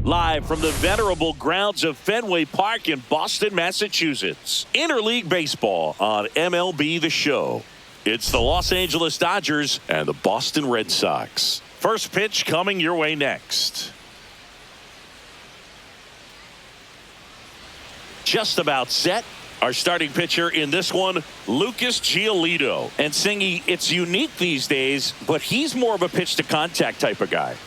Live from the venerable grounds of Fenway Park in Boston, Massachusetts. Interleague Baseball on MLB The Show. It's the Los Angeles Dodgers and the Boston Red Sox. First pitch coming your way next. Just about set. Our starting pitcher in this one, Lucas Giolito. And Singy, it's unique these days, but he's more of a pitch-to-contact type of guy.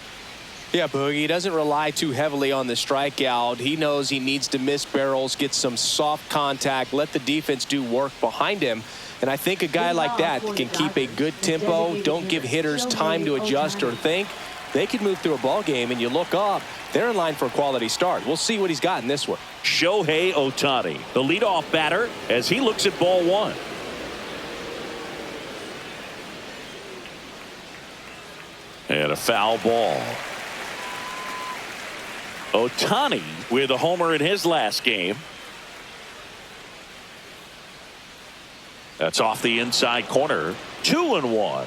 Yeah, Boogie, he doesn't rely too heavily on the strikeout. He knows he needs to miss barrels, get some soft contact, let the defense do work behind him. And I think a guy like that can keep a good tempo, don't give hitters time to adjust or think. They can move through a ball game, and you look up, they're in line for a quality start. We'll see what he's got in this one. Shohei Ohtani, the leadoff batter, as he looks at ball one. And a foul ball. Ohtani with a homer in his last game. That's off the inside corner. 2-1.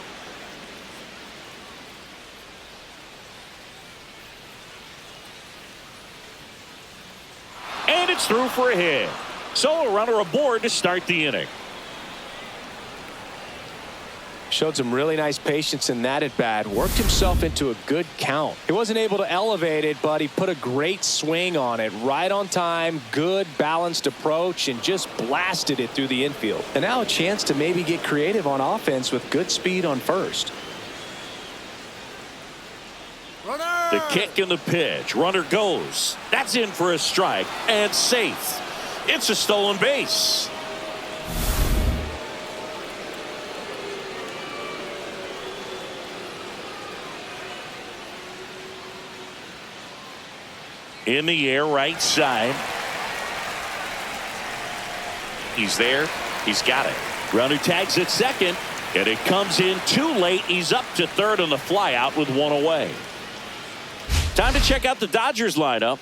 And it's through for a hit. So a runner aboard to start the inning. Showed some really nice patience in that at bat. Worked himself into a good count. He wasn't able to elevate it, but he put a great swing on it. Right on time, good balanced approach, and just blasted it through the infield. And now a chance to maybe get creative on offense with good speed on first. Runner! The kick and the pitch. Runner goes. That's in for a strike and safe. It's a stolen base. In the air, right side. He's there. He's got it. Runner tags at second, and it comes in too late. He's up to third on the flyout with one away. Time to check out the Dodgers lineup.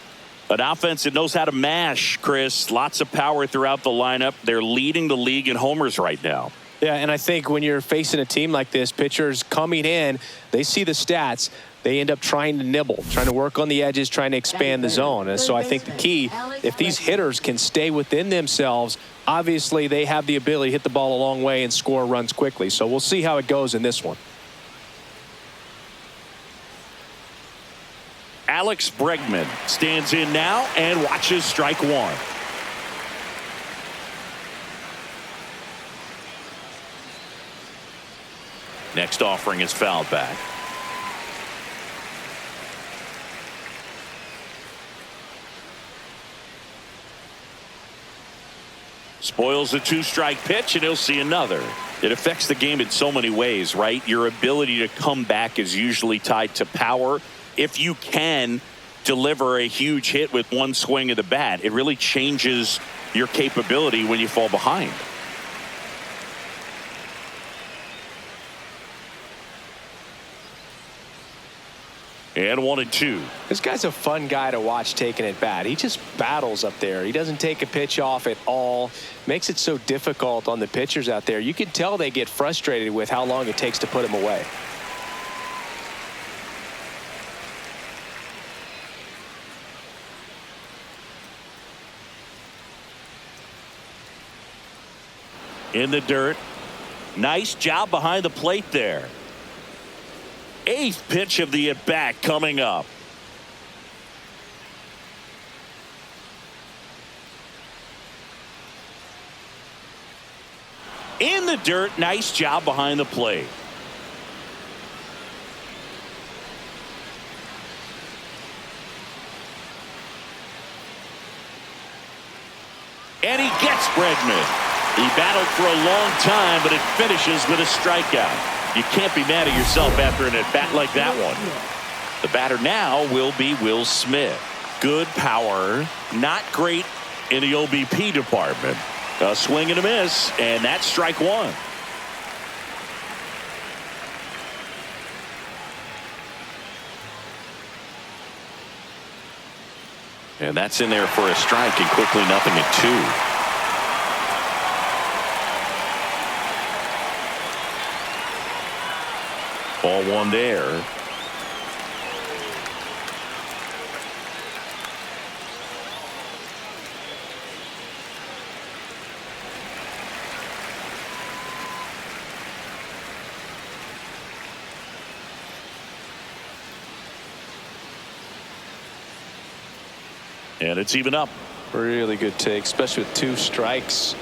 An offense that knows how to mash, Chris. Lots of power throughout the lineup. They're leading the league in homers right now. Yeah, and I think when you're facing a team like this, pitchers coming in, they see the stats. They end up trying to nibble, trying to work on the edges, trying to expand the zone. And so I think the key, if these hitters can stay within themselves, obviously they have the ability to hit the ball a long way and score runs quickly. So we'll see how it goes in this one. Alex Bregman stands in now and watches strike one. Next offering is fouled back. Spoils a two-strike pitch, and he'll see another. It affects the game in so many ways, right? Your ability to come back is usually tied to power. If you can deliver a huge hit with one swing of the bat, it really changes your capability when you fall behind. And 1-2. This guy's a fun guy to watch taking at bat. He just battles up there. He doesn't take a pitch off at all. Makes it so difficult on the pitchers out there. You can tell they get frustrated with how long it takes to put him away. In the dirt. Nice job behind the plate there. Eighth pitch of the at-bat coming up. In the dirt. Nice job behind the plate. And he gets Bregman. He battled for a long time, but it finishes with a strikeout. You can't be mad at yourself after an at-bat like that one. The batter now will be Will Smith. Good power, not great in the OBP department. A swing and a miss, and that's strike one. And that's in there for a strike, and quickly 0-2. Ball one there. And it's even up. Really good take, especially with 2 strikes.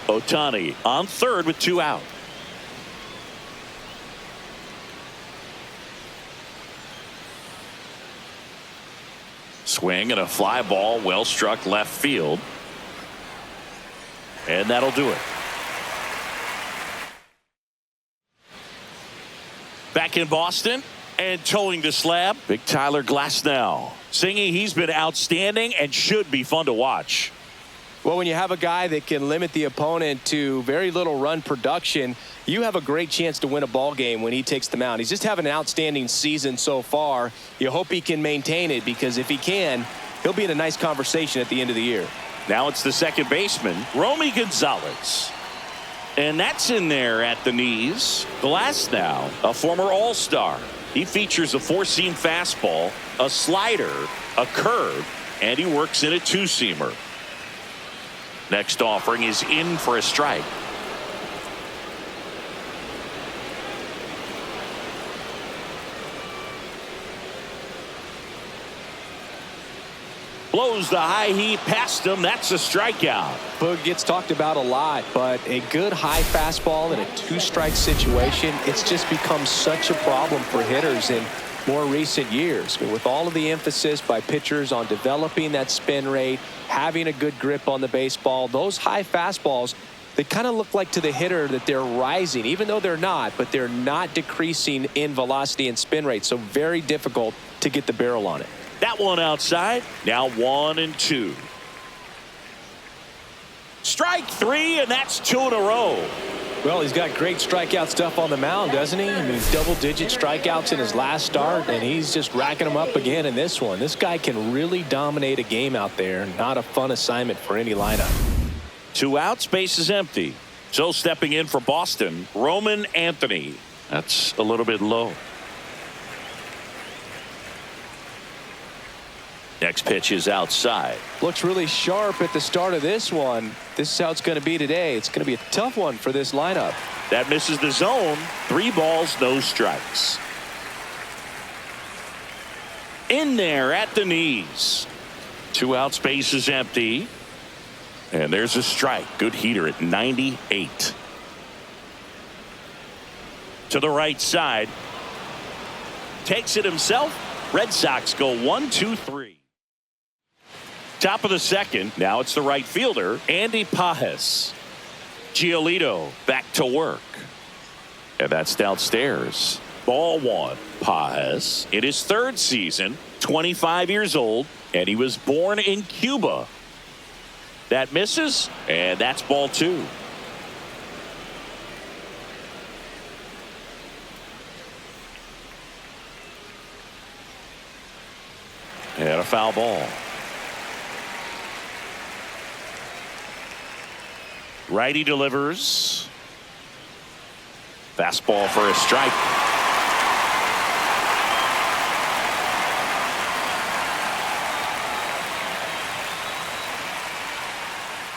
Ohtani on third with 2 out. Swing and a fly ball, well struck left field. And that'll do it. Back in Boston and towing the slab, big Tyler Glasnow. Singing he's been outstanding and should be fun to watch. Well, when you have a guy that can limit the opponent to very little run production, you have a great chance to win a ball game when he takes the mound. He's just having an outstanding season so far. You hope he can maintain it, because if he can, he'll be in a nice conversation at the end of the year. Now it's the second baseman, Romy Gonzalez. And that's in there at the knees. Glasnow, a former All-Star. He features a 4-seam fastball, a slider, a curve, and he works in a 2-seamer. Next offering is in for a strike. Blows the high heat past him. That's a strikeout. Boog gets talked about a lot, but a good high fastball in a 2-strike situation, it's just become such a problem for hitters in more recent years. I mean, with all of the emphasis by pitchers on developing that spin rate, having a good grip on the baseball, those high fastballs, they kind of look like to the hitter that they're rising, even though they're not, but they're not decreasing in velocity and spin rate. So very difficult to get the barrel on it. That one outside. Now 1-2. Strike 3, and that's 2 in a row. Well, he's got great strikeout stuff on the mound, doesn't he? I mean, double-digit strikeouts in his last start, and he's just racking them up again in this one. This guy can really dominate a game out there. Not a fun assignment for any lineup. 2 outs, base is empty. So stepping in for Boston, Roman Anthony. That's a little bit low. Next pitch is outside. Looks really sharp at the start of this one. This is how it's going to be today. It's going to be a tough one for this lineup. That misses the zone. 3 balls, no strikes. In there at the knees. 2 outs, base is empty. And there's a strike. Good heater at 98. To the right side. Takes it himself. Red Sox go 1-2-3. Top of the second. Now it's the right fielder, Andy Pages. Giolito back to work. And that's downstairs. Ball 1. Pages in his 3rd season, 25 years old, and he was born in Cuba. That misses, and that's ball 2. And a foul ball. Righty delivers. Fastball for a strike.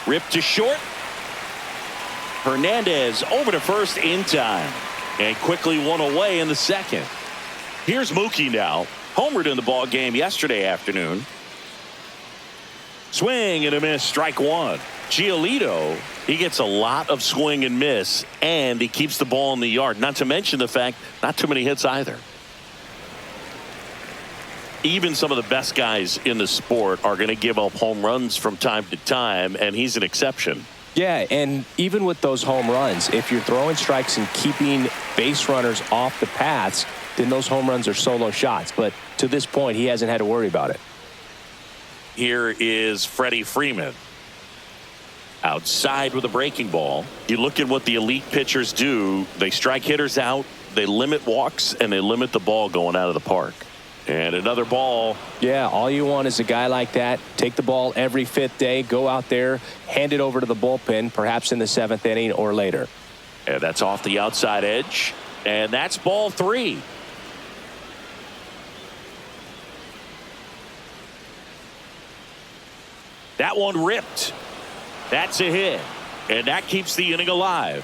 Ripped to short. Hernandez over to first in time. And quickly one away in the second. Here's Mookie now. Homered in the ball game yesterday afternoon. Swing and a miss, strike 1. Giolito, he gets a lot of swing and miss, and he keeps the ball in the yard. Not to mention the fact, not too many hits either. Even some of the best guys in the sport are going to give up home runs from time to time, and he's an exception. Yeah, and even with those home runs, if you're throwing strikes and keeping base runners off the paths, then those home runs are solo shots. But to this point, he hasn't had to worry about it. Here is Freddie Freeman. Outside with a breaking ball. You look at what the elite pitchers do. They strike hitters out, they limit walks, and they limit the ball going out of the park. And another ball. Yeah, all you want is a guy like that. Take the ball every 5th day, go out there, hand it over to the bullpen, perhaps in the 7th inning or later. And that's off the outside edge. And that's ball 3. That one ripped. That's a hit. And that keeps the inning alive.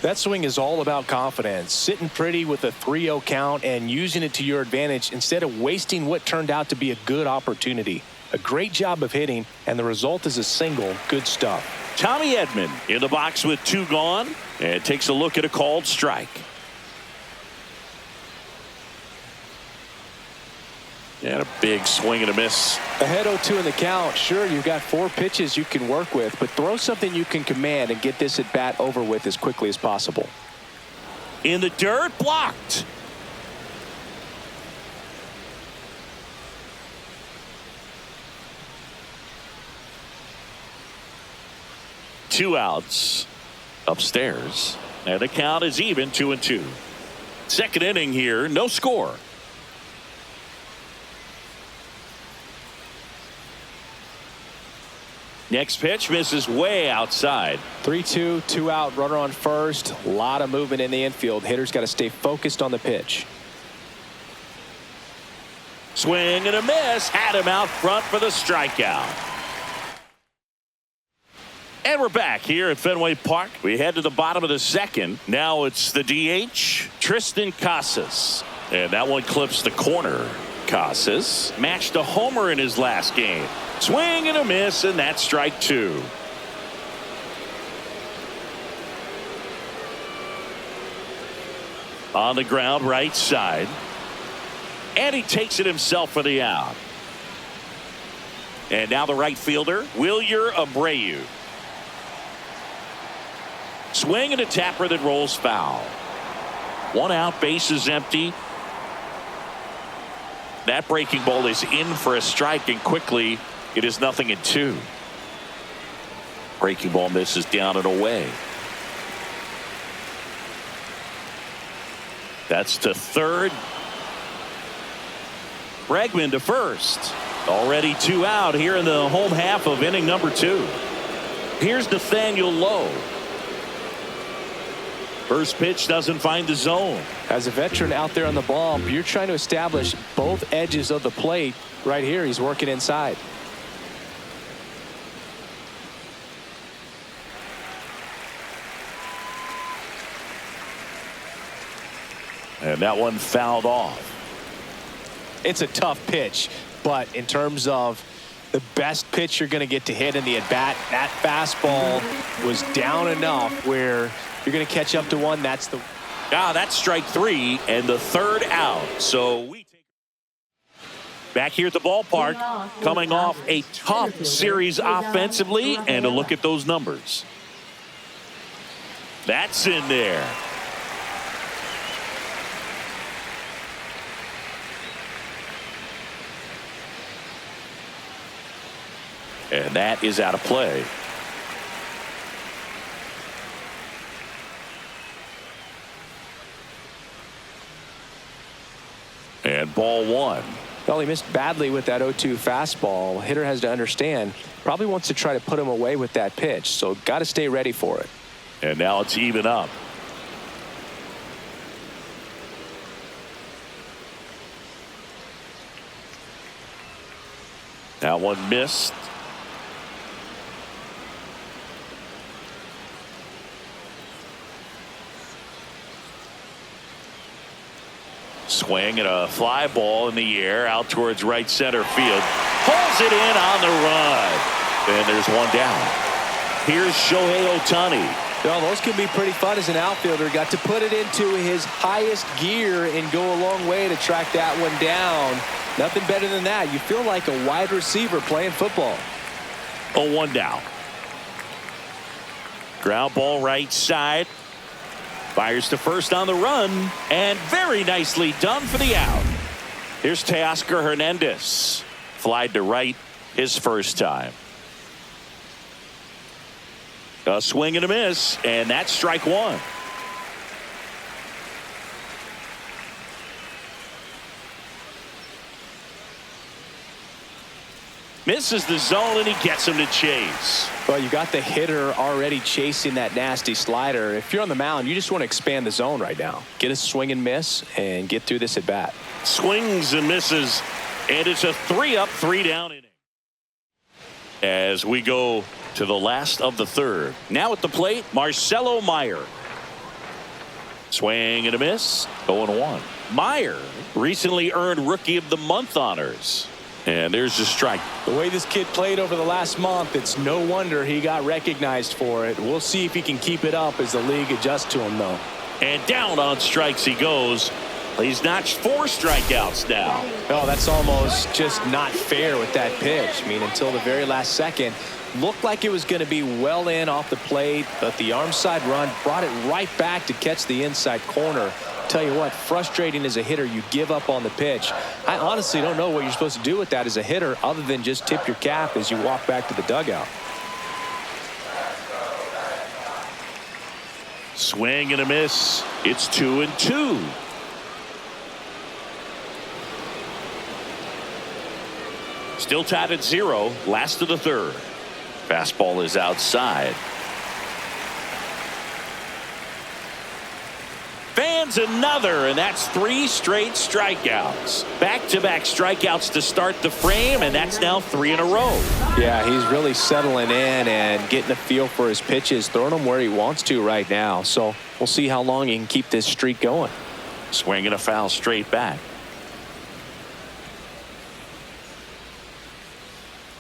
That swing is all about confidence, sitting pretty with a 3-0 count and using it to your advantage instead of wasting what turned out to be a good opportunity. A great job of hitting, and the result is a single. Good stuff. Tommy Edman in the box with 2 gone and takes a look at a called strike. And a big swing and a miss. Ahead 0-2 in the count. Sure, you've got 4 pitches you can work with, but throw something you can command and get this at bat over with as quickly as possible. In the dirt, blocked. Two outs upstairs, and the count is even 2-2. Second inning here, no score. Next pitch misses way outside. 3-2, 2 out, runner on first. A lot of movement in the infield. Hitter's got to stay focused on the pitch. Swing and a miss. Had him out front for the strikeout. And we're back here at Fenway Park. We head to the bottom of the second. Now it's the DH, Tristan Casas. And that one clips the corner. Casas matched a homer in his last game. Swing and a miss, and that's strike 2. On the ground, right side. And he takes it himself for the out. And now the right fielder, Wilyer Abreu. Swing and a tapper that rolls foul. 1 out, base is empty. That breaking ball is in for a strike, and quickly it is 0-2. Breaking ball misses down and away. That's to third. Bregman to first. Already 2 out here in the home half of inning number 2. Here's Nathaniel Lowe. First pitch doesn't find the zone. As a veteran out there on the ball, you're trying to establish both edges of the plate. Right here, he's working inside. And that one fouled off. It's a tough pitch, but in terms of the best pitch you're going to get to hit in the at-bat, that fastball was down enough where you're going to catch up to one. That's that's strike 3 and the 3rd out. So we take back here at the ballpark, coming off a tough series offensively, and a look at those numbers. That's in there. And that is out of play. And ball 1. Well, he missed badly with that 0-2 fastball. Hitter has to understand, probably wants to try to put him away with that pitch, so got to stay ready for it. And now it's even up. That one missed. Swing and a fly ball in the air out towards right center field. Pulls it in on the run. And there's one down. Here's Shohei Ohtani. Well, those can be pretty fun as an outfielder. Got to put it into his highest gear and go a long way to track that one down. Nothing better than that. You feel like a wide receiver playing football. 0-1 down. Ground ball right side. Fires to first on the run, and very nicely done for the out. Here's Teoscar Hernandez. Flied to right his first time. A swing and a miss, and that's strike 1. Misses the zone, and he gets him to chase. Well, you got the hitter already chasing that nasty slider. If you're on the mound, you just want to expand the zone right now. Get a swing and miss and get through this at bat. Swings and misses, and it's a 3-up, 3-down inning. As we go to the last of the 3rd. Now at the plate, Marcelo Meyer. Swing and a miss. 0-1. Meyer recently earned Rookie of the Month honors. And there's a strike. The way this kid played over the last month, it's no wonder he got recognized for it. We'll see if he can keep it up as the league adjusts to him, though. And down on strikes he goes. He's notched 4 strikeouts now. Oh, that's almost just not fair with that pitch. I mean, until the very last second, looked like it was going to be well in off the plate, but the arm side run brought it right back to catch the inside corner. Tell you what, frustrating as a hitter, you give up on the pitch. I honestly don't know what you're supposed to do with that as a hitter other than just tip your cap as you walk back to the dugout. Swing and a miss. It's 2-2. Still tied at 0. Last of the third. Fastball is outside. Fans another, and that's 3 straight strikeouts. Back-to-back strikeouts to start the frame, and that's now 3 in a row. Yeah, he's really settling in and getting a feel for his pitches, throwing them where he wants to right now. So we'll see how long he can keep this streak going. Swing and a foul straight back.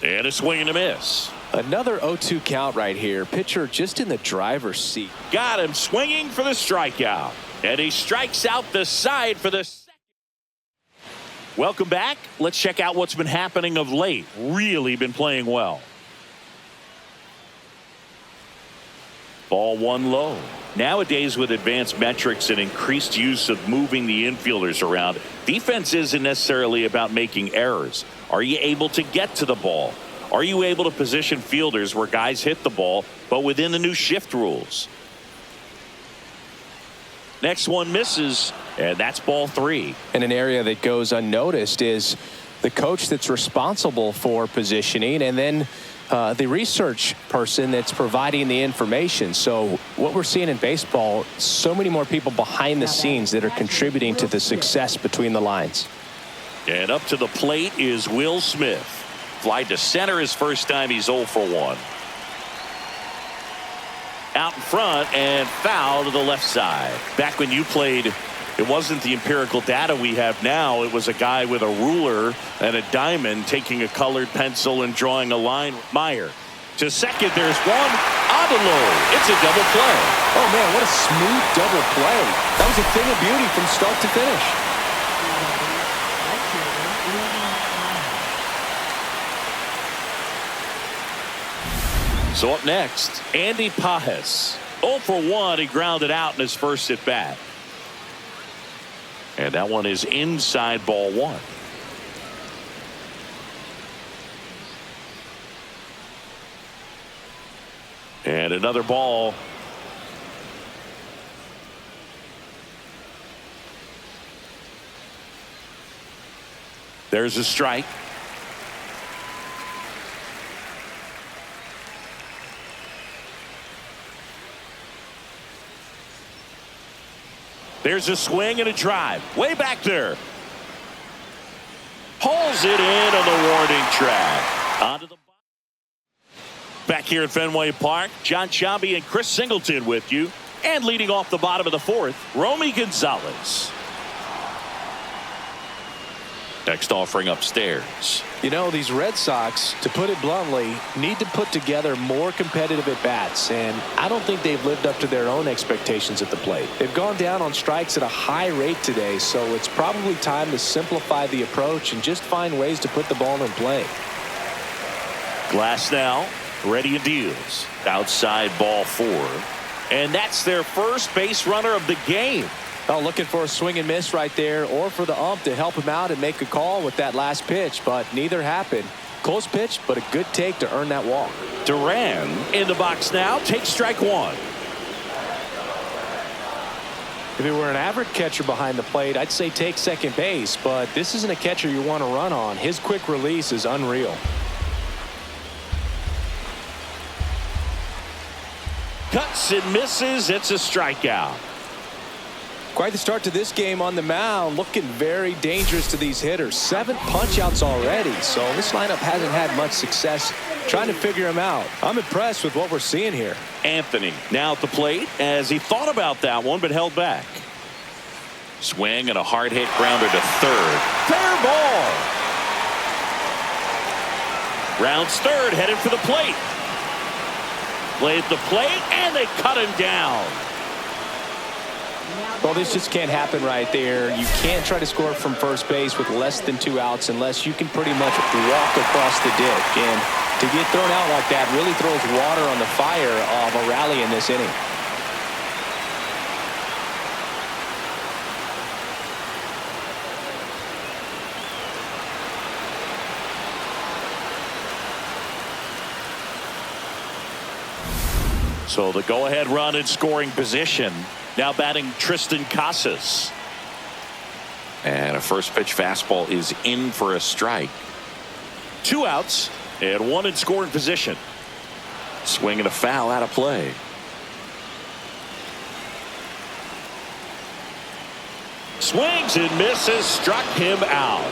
And a swing and a miss. Another 0-2 count right here. Pitcher just in the driver's seat. Got him swinging for the strikeout. And he strikes out the side for the second. Welcome back. Let's check out what's been happening of late. Really been playing well. Ball 1 low. Nowadays, with advanced metrics and increased use of moving the infielders around, defense isn't necessarily about making errors. Are you able to get to the ball? Are you able to position fielders where guys hit the ball, but within the new shift rules? Next one misses, and that's ball 3. And an area that goes unnoticed is the coach that's responsible for positioning, and then the research person that's providing the information. So what we're seeing in baseball, so many more people behind the scenes that are contributing to the success between the lines. And up to the plate is Will Smith. Fly to center his first time. He's 0 for 1. Out in front and foul to the left side. Back when you played, it wasn't the empirical data we have now. It was a guy with a ruler and a diamond taking a colored pencil and drawing a line. Meyer to second. There's one. Adelo. It's a double play. Oh, man, what a smooth double play. That was a thing of beauty from start to finish. So up next, Andy Pajes. 0 for 1. He grounded out in his first at bat. And that one is inside ball 1. And another ball. There's a strike. There's a swing and a drive. Way back there. Pulls it in on the warning track. Onto the back here at Fenway Park. John Sciambi and Chris Singleton with you. And leading off the bottom of the 4th, Romy Gonzalez. Next offering upstairs. You know, these Red Sox, to put it bluntly, need to put together more competitive at-bats, and I don't think they've lived up to their own expectations at the plate. They've gone down on strikes at a high rate today, so it's probably time to simplify the approach and just find ways to put the ball in play. Glasnow ready and deals. Outside ball 4. And that's their first base runner of the game. Oh, looking for a swing and miss right there, or for the ump to help him out and make a call with that last pitch, but neither happened. Close pitch, but a good take to earn that walk. Duran in the box now. Takes strike 1. If it were an average catcher behind the plate, I'd say take second base, but this isn't a catcher you want to run on. His quick release is unreal. Cuts and misses. It's a strikeout. Quite the start to this game on the mound. Looking very dangerous to these hitters. 7 punch-outs already, so this lineup hasn't had much success trying to figure him out. I'm impressed with what we're seeing here. Anthony now at the plate as he thought about that one but held back. Swing and a hard hit grounder to third. Fair ball. Rounds third, headed for the plate. Play at the plate, and they cut him down. Well, this just can't happen right there. You can't try to score from first base with less than 2 outs unless you can pretty much walk across the ditch. And to get thrown out like that really throws water on the fire of a rally in this inning. So the go-ahead run in scoring position. Now batting Tristan Casas. And a first pitch fastball is in for a strike. 2 outs and 1 in scoring position. Swing and a foul out of play. Swings and misses, struck him out.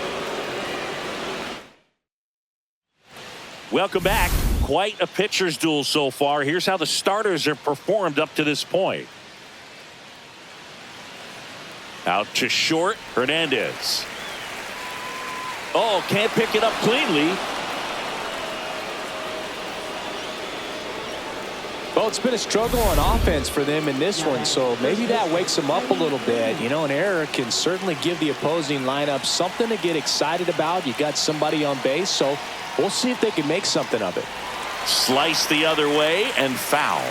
Welcome back. Quite a pitcher's duel so far. Here's how the starters have performed up to this point. Out to short, Hernandez. Oh, can't pick it up cleanly. Well, it's been a struggle on offense for them in this one, so maybe that wakes them up a little bit. You know, an error can certainly give the opposing lineup something to get excited about. You got somebody on base, so we'll see if they can make something of it. Slice the other way and foul.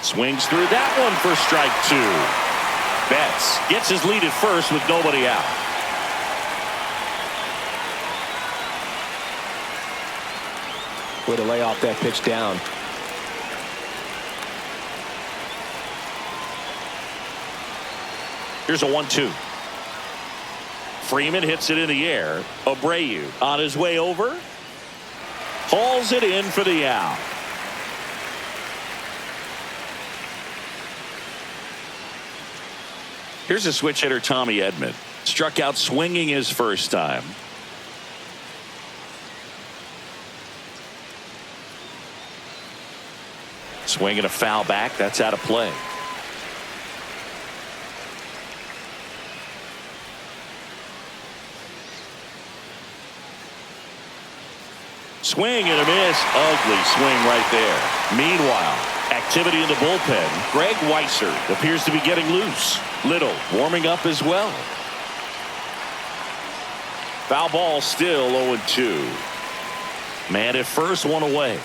Swings through that one for strike 2. Betts gets his lead at first with nobody out. Way to lay off that pitch down. Here's a 1-2. Freeman hits it in the air. Abreu on his way over. Hauls it in for the out. Here's a switch hitter, Tommy Edman. Struck out swinging his first time. Swing and a foul back. That's out of play. Swing and a miss. Ugly swing right there. Meanwhile, activity in the bullpen. Greg Weisser appears to be getting loose. Little warming up as well. Foul ball, still 0-2. Man at first, 1 away.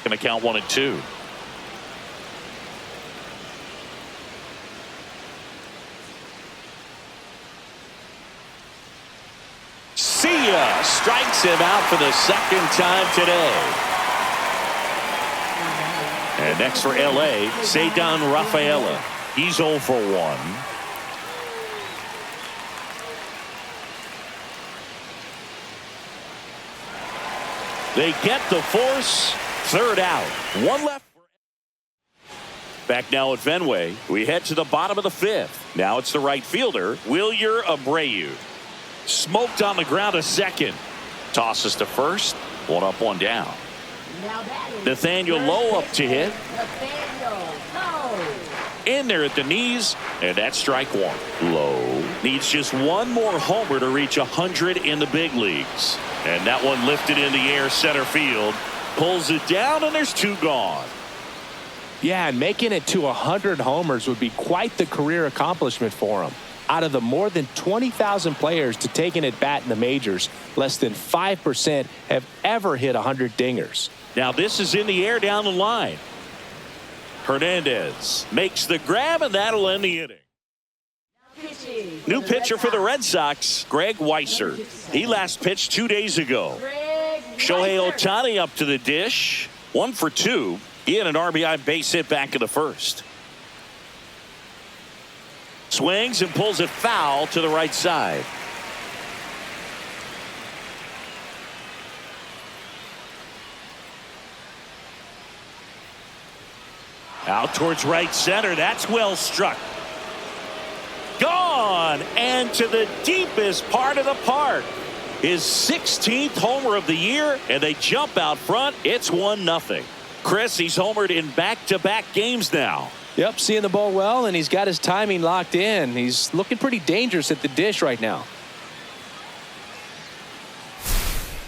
Gonna count 1-2. Strikes him out for the second time today. And next for LA, Ceddanne Rafaela. He's 0 for 1. They get the force. Third out. 1 left. Back now at Fenway. We head to the bottom of the 5th. Now it's the right fielder, Wilyer Abreu. Smoked on the ground a second. Tosses to first. 1 up, 1 down. Nathaniel Lowe up to hit. In there at the knees. And that's strike 1. Lowe needs just 1 more homer to reach 100 in the big leagues. And that one lifted in the air center field. Pulls it down, and there's 2 gone. Yeah, and making it to 100 homers would be quite the career accomplishment for him. Out of the more than 20,000 players to take an at-bat in the majors, less than 5% have ever hit 100 dingers. Now this is in the air down the line. Hernandez makes the grab, and that'll end the inning. New pitcher for the Red Sox, Greg Weisser. He last pitched 2 days ago. Shohei Ohtani up to the dish. 1 for 2. He had an RBI base hit back in the first. Swings and pulls it foul to the right side. Out towards right center. That's well struck. Gone. on and to the deepest part of the park. His 16th homer of the year, and they jump out front. It's 1-0. Chris, he's homered in back-to-back games now. Yep, seeing the ball well, and he's got his timing locked in. He's looking pretty dangerous at the dish right now.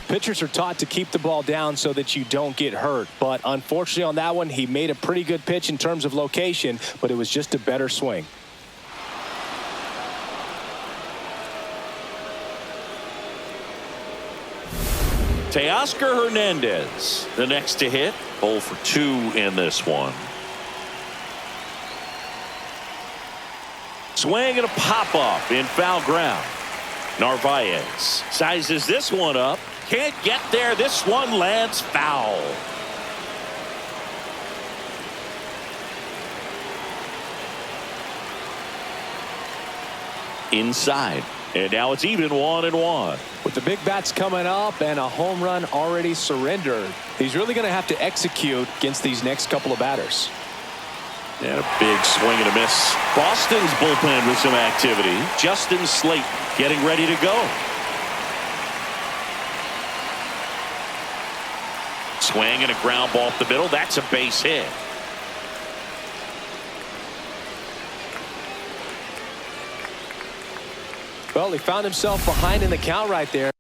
Pitchers are taught to keep the ball down so that you don't get hurt. But unfortunately on that one, he made a pretty good pitch in terms of location, but it was just a better swing. Teoscar Hernandez, the next to hit. 0 for 2 in this one. Swing and a pop-up in foul ground. Narvaez sizes this one up. Can't get there. This one lands foul. Inside. And now it's even 1-1. With the big bats coming up and a home run already surrendered, he's really going to have to execute against these next couple of batters. And a big swing and a miss. Boston's bullpen with some activity. Justin Slayton getting ready to go. Swing and a ground ball up the middle. That's a base hit. Well, he found himself behind in the count right there.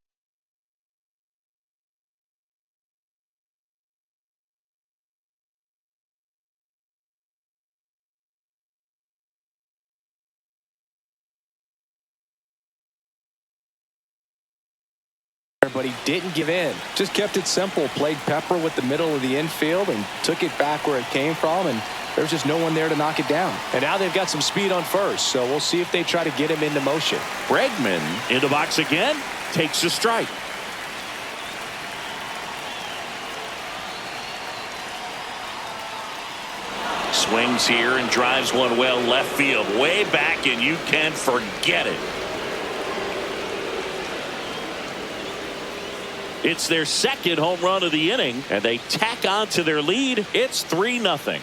But he didn't give in. Just kept it simple. Played pepper with the middle of the infield and took it back where it came from. And there's just no one there to knock it down. And now they've got some speed on first. So we'll see if they try to get him into motion. Bregman in the box again. Takes a strike. Swings here and drives one well left field. Way back, and you can forget it. It's their second home run of the inning, and they tack on to their lead. It's 3-0.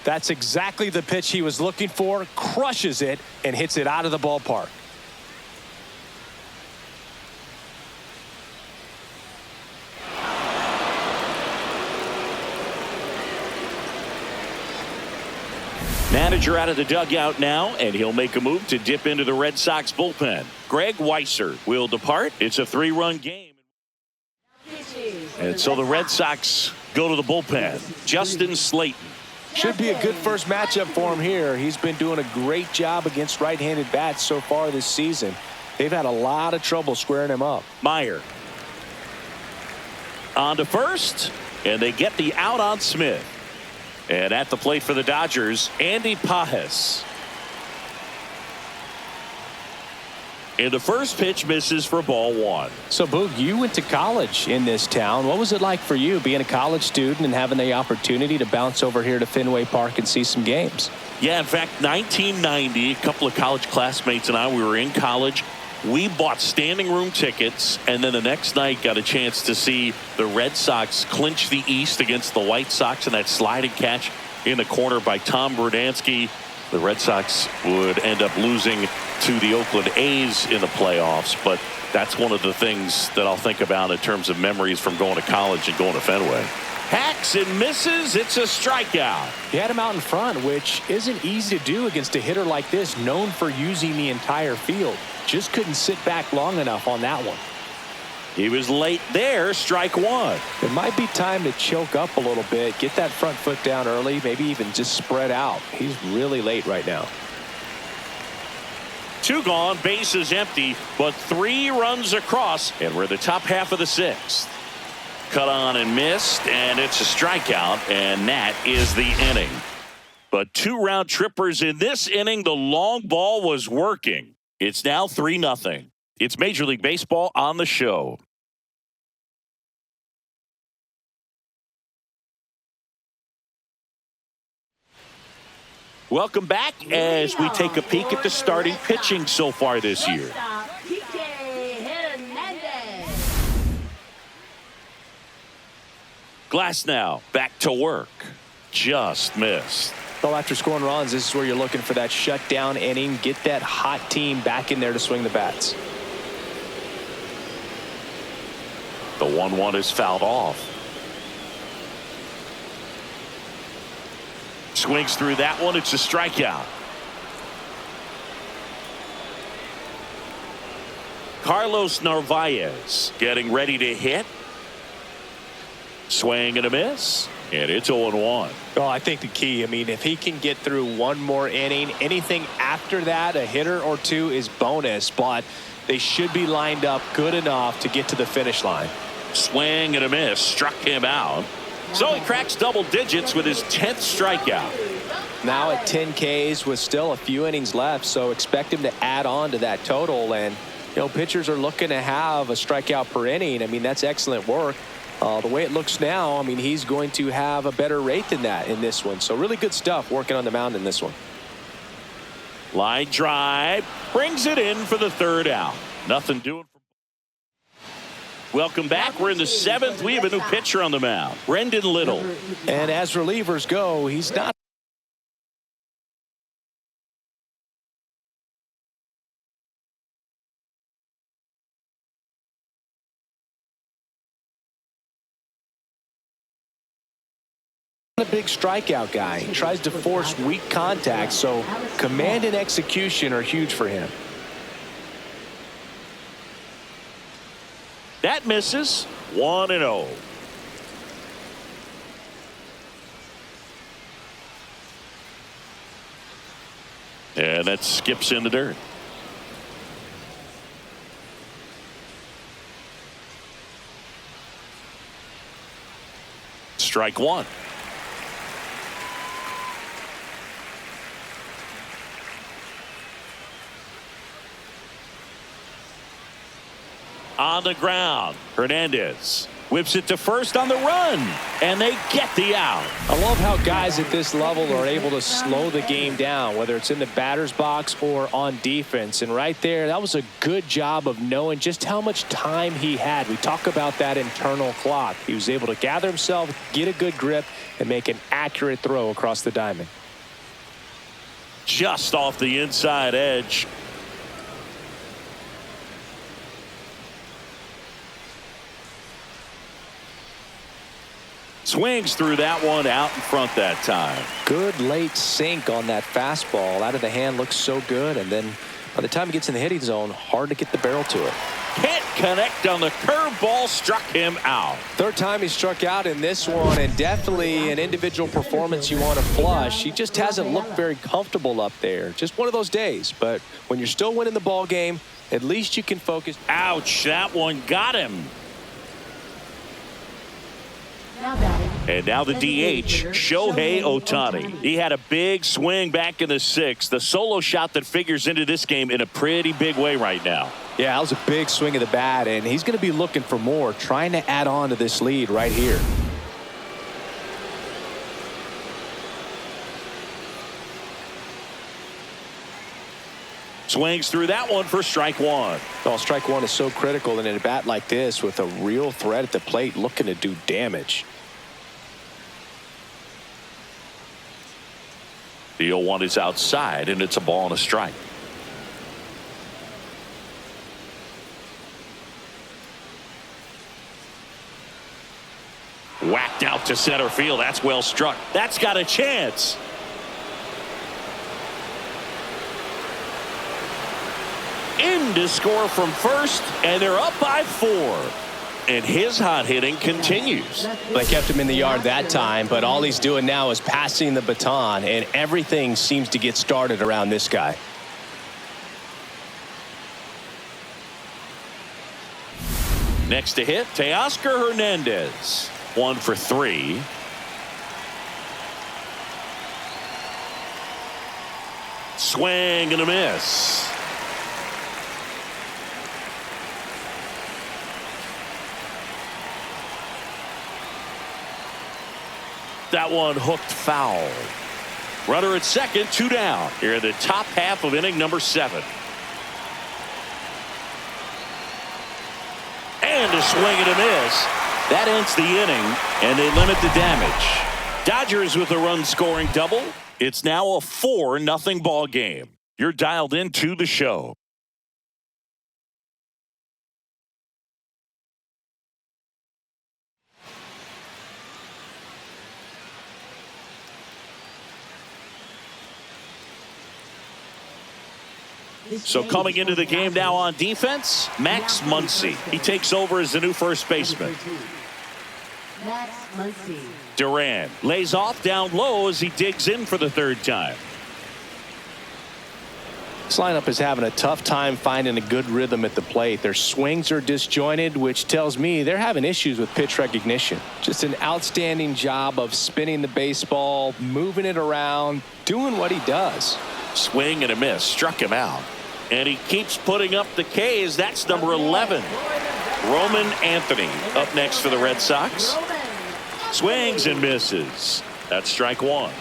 That's exactly the pitch he was looking for. Crushes it and hits it out of the ballpark. Manager out of the dugout now, and he'll make a move to dip into the Red Sox bullpen. Greg Weisser will depart. It's a 3-run game. And so the Red Sox go to the bullpen. Justin Slayton. Should be a good first matchup for him here. He's been doing a great job against right-handed bats so far this season. They've had a lot of trouble squaring him up. Meyer on to first, and they get the out on Smith. And at the plate for the Dodgers, Andy Pajes. And the first pitch misses for ball 1. So, Boog, you went to college in this town. What was it like for you being a college student and having the opportunity to bounce over here to Fenway Park and see some games? Yeah, in fact, 1990, a couple of college classmates and I, we were in college. We bought standing room tickets, and then the next night got a chance to see the Red Sox clinch the East against the White Sox in that sliding catch in the corner by Tom Brudansky. The Red Sox would end up losing to the Oakland A's in the playoffs, but that's one of the things that I'll think about in terms of memories from going to college and going to Fenway. Hacks and misses. It's a strikeout. He had him out in front, which isn't easy to do against a hitter like this, known for using the entire field. Just couldn't sit back long enough on that one. He was late there. Strike 1. It might be time to choke up a little bit, get that front foot down early, maybe even just spread out. He's really late right now. 2 gone, bases empty, but 3 runs across, and we're the top half of the 6th. Cut on and missed, and it's a strikeout, and that is the inning. But 2 round trippers in this inning. The long ball was working. It's now 3-0. It's Major League Baseball on the show. Welcome back as we take a peek at the starting pitching so far this year. Glasnow back to work. Just missed. Well, after scoring runs, this is where you're looking for that shutdown inning. Get that hot team back in there to swing the bats. The 1-1 is fouled off. Swings through that one. It's a strikeout. Carlos Narvaez getting ready to hit. Swing and a miss. And it's 0-1. Well, I think the key, I mean, if he can get through one more inning, anything after that, a hitter or two is bonus, but they should be lined up good enough to get to the finish line. Swing and a miss. Struck him out. So he cracks double digits with his 10th strikeout. Now at 10 Ks with still a few innings left, so expect him to add on to that total. And, you know, pitchers are looking to have a strikeout per inning. I mean, that's excellent work. The way it looks now, I mean, he's going to have a better rate than that in this one. So really good stuff working on the mound in this one. Line drive. Brings it in for the third out. Nothing doing. Welcome back. We're in the 7th. We have a new pitcher on the mound, Brendan Little. And as relievers go, he's not a big strikeout guy. He tries to force weak contact, so command and execution are huge for him. That misses. 1-0. And that skips in the dirt. Strike one. On the ground, Hernandez whips it to first on the run, and they get the out. I love how guys at this level are able to slow the game down, whether it's in the batter's box or on defense. And right there, that was a good job of knowing just how much time he had. We talk about that internal clock. He was able to gather himself, get a good grip, and make an accurate throw across the diamond. Just off the inside edge. Swings through that one out in front that time. Good late sink on that fastball. Out of the hand looks so good, and then by the time he gets in the hitting zone, hard to get the barrel to it. Can't connect on the curveball. Struck him out. Third time he struck out in this one, and definitely an individual performance you want to flush. He just hasn't looked very comfortable up there. Just one of those days. But when you're still winning the ball game, at least you can focus. Ouch, that one got him. And now the DH, Shohei Ohtani. He had a big swing back in the 6th. The solo shot that figures into this game in a pretty big way right now. Yeah, that was a big swing of the bat, and he's going to be looking for more, trying to add on to this lead right here. Swings through that one for strike one. Well, strike one is so critical in a bat like this with a real threat at the plate looking to do damage. The 0-1 is outside, and it's a ball and a strike. Whacked out to center field. That's well struck. That's got a chance. In to score from first, and they're up by 4. And his hot hitting continues. They kept him in the yard that time, but all he's doing now is passing the baton, and everything seems to get started around this guy. Next to hit, Teoscar Hernandez. 1 for 3. Swing and a miss. That one hooked foul. Runner at second, 2 down. Here in the top half of inning number 7. And a swing and a miss. That ends the inning, and they limit the damage. Dodgers with a run-scoring double. It's now a 4-0 ball game. You're dialed into the show. So coming into the game now on defense, Max Muncy. He takes over as the new first baseman. Duran lays off down low as he digs in for the 3rd time. This lineup is having a tough time finding a good rhythm at the plate. Their swings are disjointed, which tells me they're having issues with pitch recognition. Just an outstanding job of spinning the baseball, moving it around, doing what he does. Swing and a miss, struck him out. And he keeps putting up the K's. That's number 11. Roman Anthony up next for the Red Sox. Swings and misses. That's strike 1.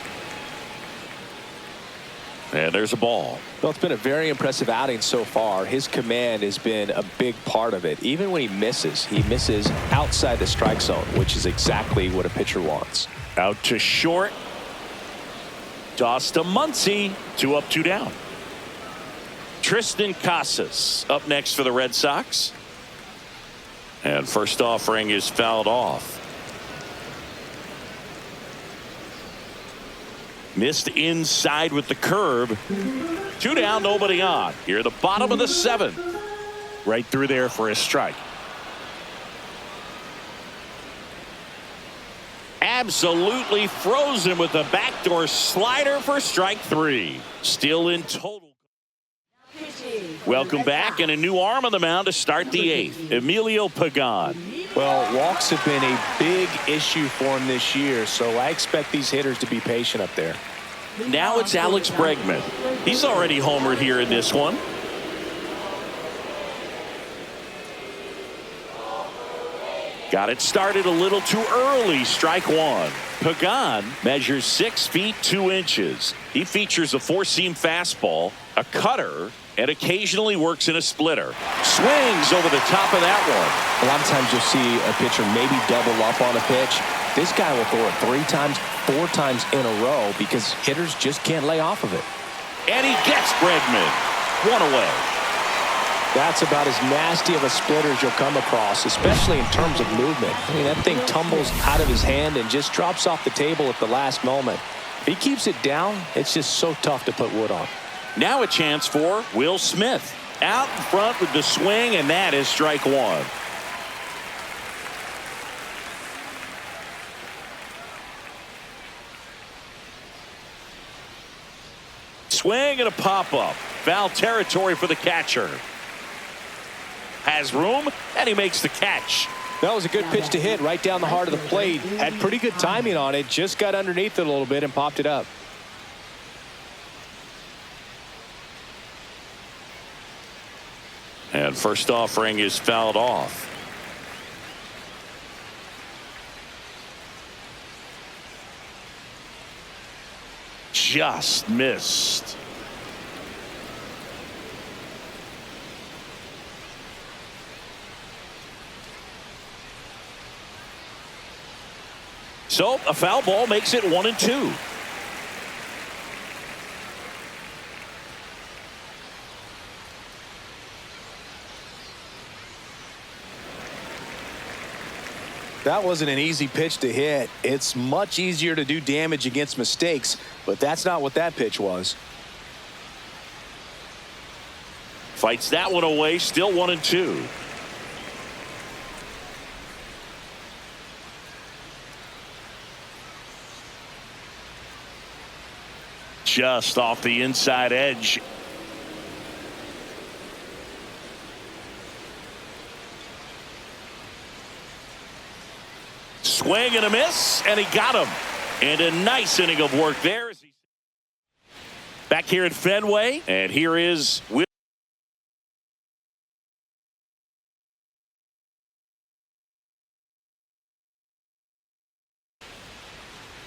And there's a ball. Well, it's been a very impressive outing so far. His command has been a big part of it. Even when he misses outside the strike zone, which is exactly what a pitcher wants. Out to short. Toss to Muncy. 2 up, 2 down. Tristan Casas up next for the Red Sox. And first offering is fouled off. Missed inside with the curve. 2 down, nobody on. Here at the bottom of the 7th. Right through there for a strike. Absolutely frozen with a backdoor slider for strike 3. Still in total. Welcome back, and a new arm on the mound to start the 8th. Emilio Pagan. Well, walks have been a big issue for him this year, so I expect these hitters to be patient up there. Now it's Alex Bregman. He's already homered here in this one. Got it started a little too early. Strike 1. Pagan measures 6 feet 2 inches. He features a 4-seam fastball, a cutter, and occasionally works in a splitter. Swings over the top of that one. A lot of times you'll see a pitcher maybe double up on a pitch. This guy will throw it 3 times, 4 times in a row because hitters just can't lay off of it. And he gets Bregman. 1 away. That's about as nasty of a splitter as you'll come across, especially in terms of movement. I mean, that thing tumbles out of his hand and just drops off the table at the last moment. If he keeps it down, it's just so tough to put wood on. Now a chance for Will Smith. Out in front with the swing, and that is strike 1. Swing and a pop-up. Foul territory for the catcher. Has room, and he makes the catch. That was a good pitch to hit right down the heart of the plate. Had pretty good timing on it. Just got underneath it a little bit and popped it up. And first offering is fouled off. Just missed. So a foul ball makes it 1-2. That wasn't an easy pitch to hit. It's much easier to do damage against mistakes, but that's not what that pitch was. Fights that one away, still 1-2. Just off the inside edge. Swing and a miss, and he got him. And a nice inning of work there. Back here at Fenway, and here is Will.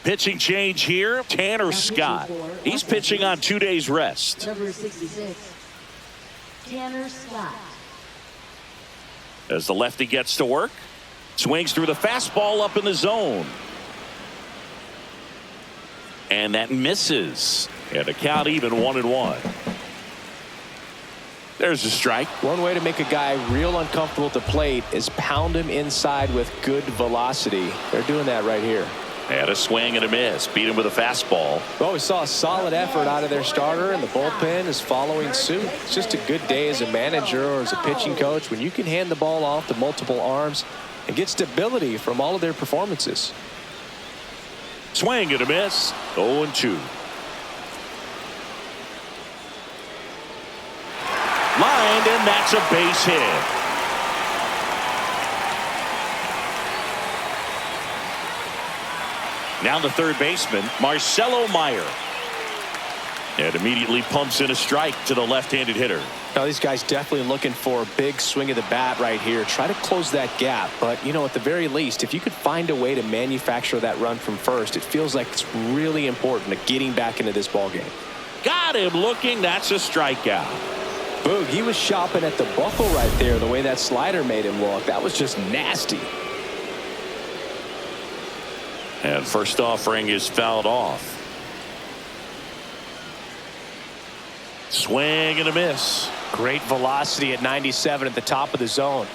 Pitching change here. Tanner Scott. He's pitching on 2 days rest. Number 66, Tanner Scott. As the lefty gets to work. Swings through the fastball up in the zone. And that misses. And the count even 1-1. There's a strike. One way to make a guy real uncomfortable at the plate is pound him inside with good velocity. They're doing that right here. And a swing and a miss. Beat him with a fastball. Well, we saw a solid effort out of their starter, and the bullpen is following suit. It's just a good day as a manager or as a pitching coach when you can hand the ball off to multiple arms and get stability from all of their performances. Swing and a miss. 0-2. Lined, and that's a base hit. Now the third baseman, Marcelo Meyer. And immediately pumps in a strike to the left-handed hitter. Now these guys definitely looking for a big swing of the bat right here. Try to close that gap. But, you know, at the very least, if you could find a way to manufacture that run from first, it feels like it's really important to getting back into this ballgame. Got him looking. That's a strikeout. Boog, he was shopping at the buckle right there, the way that slider made him look. That was just nasty. And first offering is fouled off. Swing and a miss. Great velocity at 97 at the top of the zone.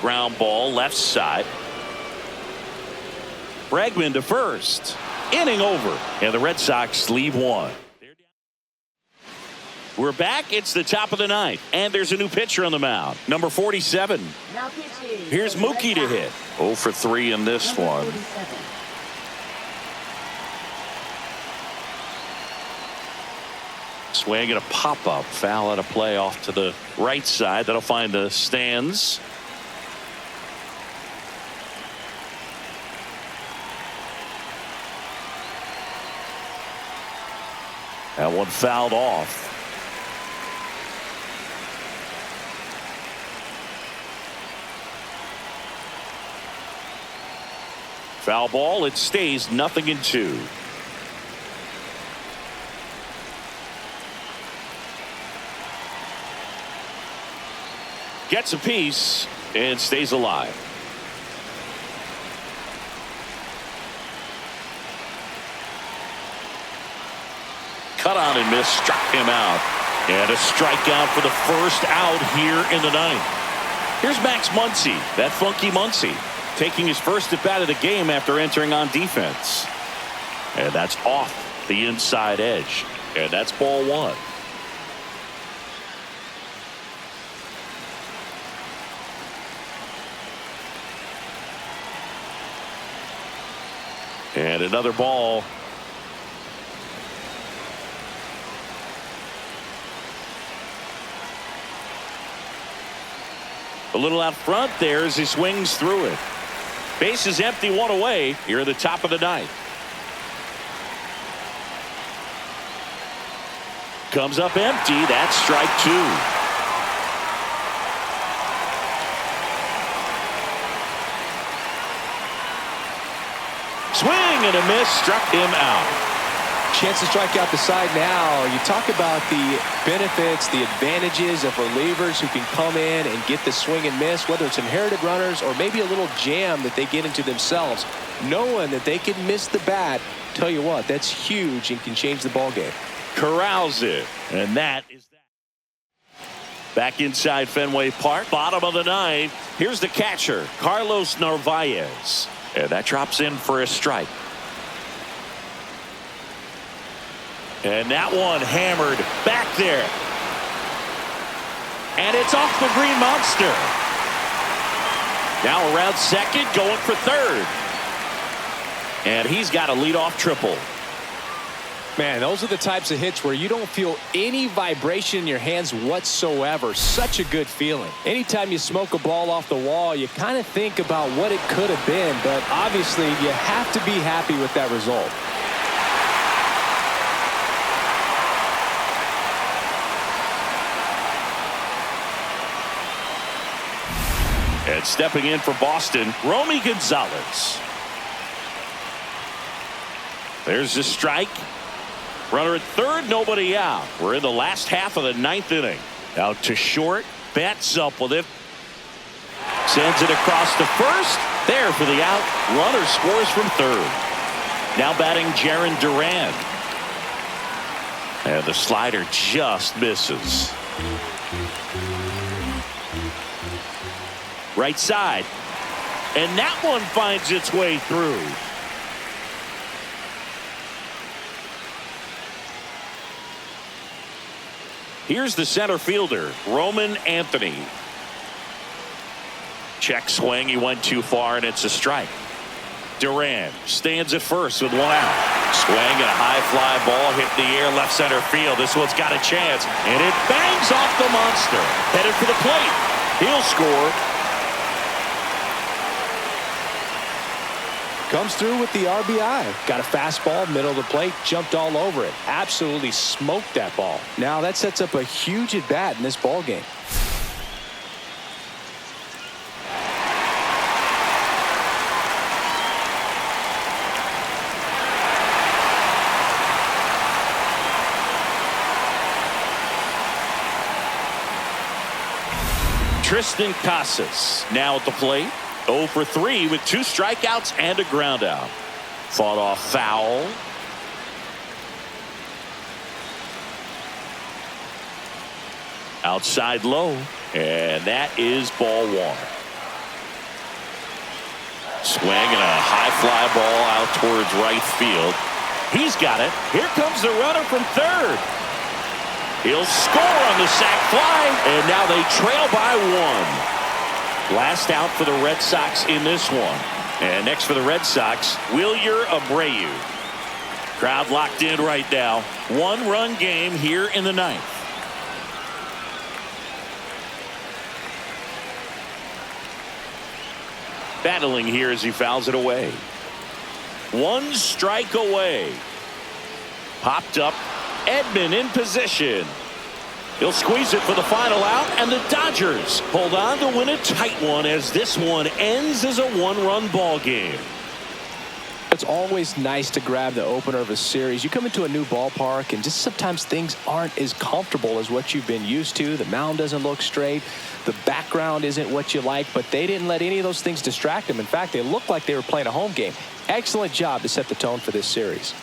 Ground ball left side. Bregman to first. Inning over. And the Red Sox leave one. We're back. It's the top of the ninth. And there's a new pitcher on the mound. Number 47. Now pitching. Here's Mookie to hit. 0 for 3 in this Number one. 47. Swing and a pop-up. Foul out of play off to the right side. That'll find the stands. That one fouled off. Foul ball. It stays 0-2. Gets a piece and stays alive. Cut on and miss, struck him out. And a strikeout for the first out here in the ninth. Here's Max Muncy, that funky Muncy, taking his first at bat of the game after entering on defense. And that's off the inside edge. And that's ball one. And another ball. A little out front there as he swings through it. Base is empty, one away. Here at the top of the ninth. Comes up empty. That's strike two. Swing and a miss, struck him out. Chance to strike out the side now. You talk about the benefits, the advantages of relievers who can come in and get the swing and miss, whether it's inherited runners or maybe a little jam that they get into themselves. Knowing that they can miss the bat, tell you what, that's huge and can change the ball game. Corrals it, and that is that. Back inside Fenway Park, bottom of the ninth. Here's the catcher, Carlos Narvaez. And that drops in for a strike. And that one hammered back there. And it's off the green monster. Now around second, going for third. And he's got a leadoff triple. Man, those are the types of hits where you don't feel any vibration in your hands whatsoever. Such a good feeling. Anytime you smoke a ball off the wall, you kind of think about what it could have been, but obviously you have to be happy with that result. And stepping in for Boston, Romy Gonzalez. There's the strike. Runner at third, nobody out. We're in the last half of the ninth inning. Out to short. Bats up with it. Sends it across to first. There for the out. Runner scores from third. Now batting Jarren Duran. And the slider just misses. Right side. And that one finds its way through. Here's the center fielder, Roman Anthony. Check swing. He went too far, and it's a strike. Duran stands at first with one out. Swing and a high fly ball hit in the air left center field. This one's got a chance, and it bangs off the monster. Headed for the plate. He'll score. Comes through with the RBI. Got a fastball, middle of the plate, jumped all over it. Absolutely smoked that ball. Now that sets up a huge at bat in this ball game. Tristan Casas now at the plate. 0 for 3 with 2 strikeouts and a ground out. Fought off foul. Outside low. And that is ball 1. Swing and a high fly ball out towards right field. He's got it. Here comes the runner from third. He'll score on the sac fly. And now they trail by 1. Last out for the Red Sox in this one. And next for the Red Sox, Wilyer Abreu. Crowd locked in right now. 1-run game here in the ninth. Battling here as he fouls it away. 1 strike away. Popped up. Edman in position. He'll squeeze it for the final out, and the Dodgers hold on to win a tight one as this one ends as a 1-run ball game. It's always nice to grab the opener of a series. You come into a new ballpark, and just sometimes things aren't as comfortable as what you've been used to. The mound doesn't look straight. The background isn't what you like, but they didn't let any of those things distract them. In fact, they looked like they were playing a home game. Excellent job to set the tone for this series.